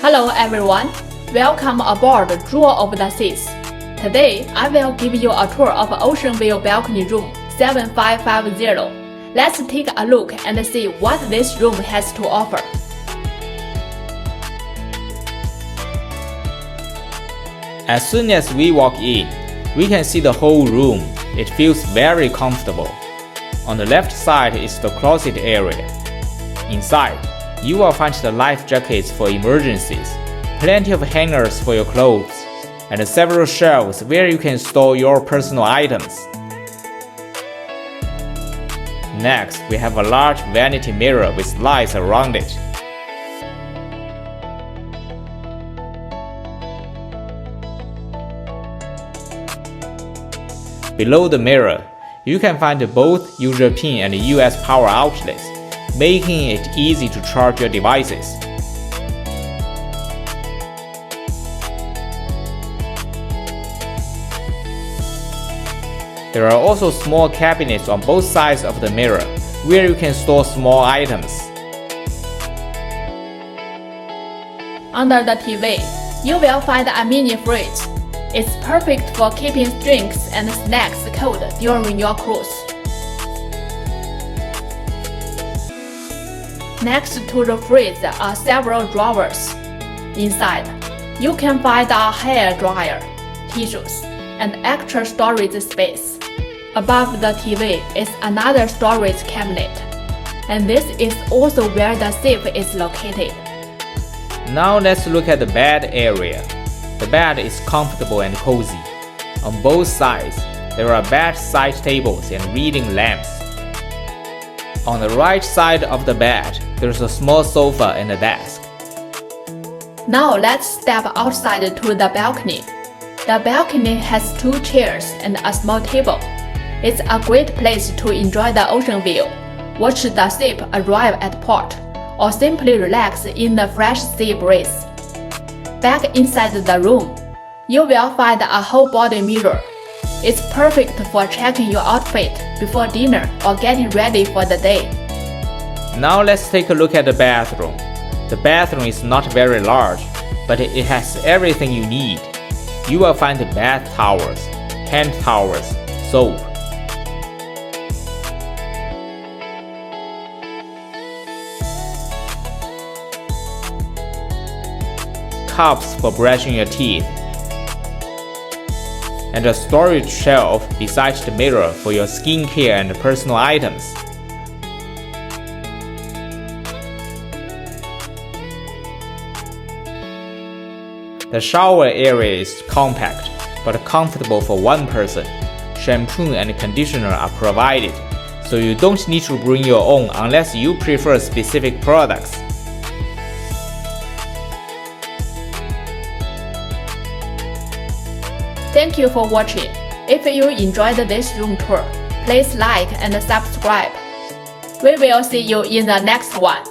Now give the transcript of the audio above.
Hello everyone, welcome aboard Jewel of the Seas. Today, I will give you a tour of Ocean View Balcony Room 7550. Let's take a look and see what this room has to offer. As soon as we walk in, we can see the whole room. It feels very comfortable. On the left side is the closet area. Inside, you will find the life jackets for emergencies, plenty of hangers for your clothes, and several shelves where you can store your personal items. Next, we have a large vanity mirror with lights around it. Below the mirror, you can find both European and US power outlets, making it easy to charge your devices. There are also small cabinets on both sides of the mirror, where you can store small items. Under the TV, you will find a mini fridge. It's perfect for keeping drinks and snacks cold during your cruise. Next to the fridge are several drawers. Inside, you can find a hair dryer, tissues, and extra storage space. Above the TV is another storage cabinet, and this is also where the safe is located. Now let's look at the bed area. The bed is comfortable and cozy. On both sides, there are bedside tables and reading lamps. On the right side of the bed, there's a small sofa and a desk. Now let's step outside to the balcony. The balcony has 2 chairs and a small table. It's a great place to enjoy the ocean view, watch the ship arrive at port, or simply relax in the fresh sea breeze. Back inside the room, you will find a whole body mirror. It's perfect for checking your outfit before dinner or getting ready for the day. Now let's take a look at the bathroom. The bathroom is not very large, but it has everything you need. You will find bath towels, hand towels, soap. Cups for brushing your teeth, and a storage shelf beside the mirror for your skincare and personal items. The shower area is compact but comfortable for one person. Shampoo and conditioner are provided, so you don't need to bring your own unless you prefer specific products. Thank you for watching. If you enjoyed this room tour, please like and subscribe. We will see you in the next one.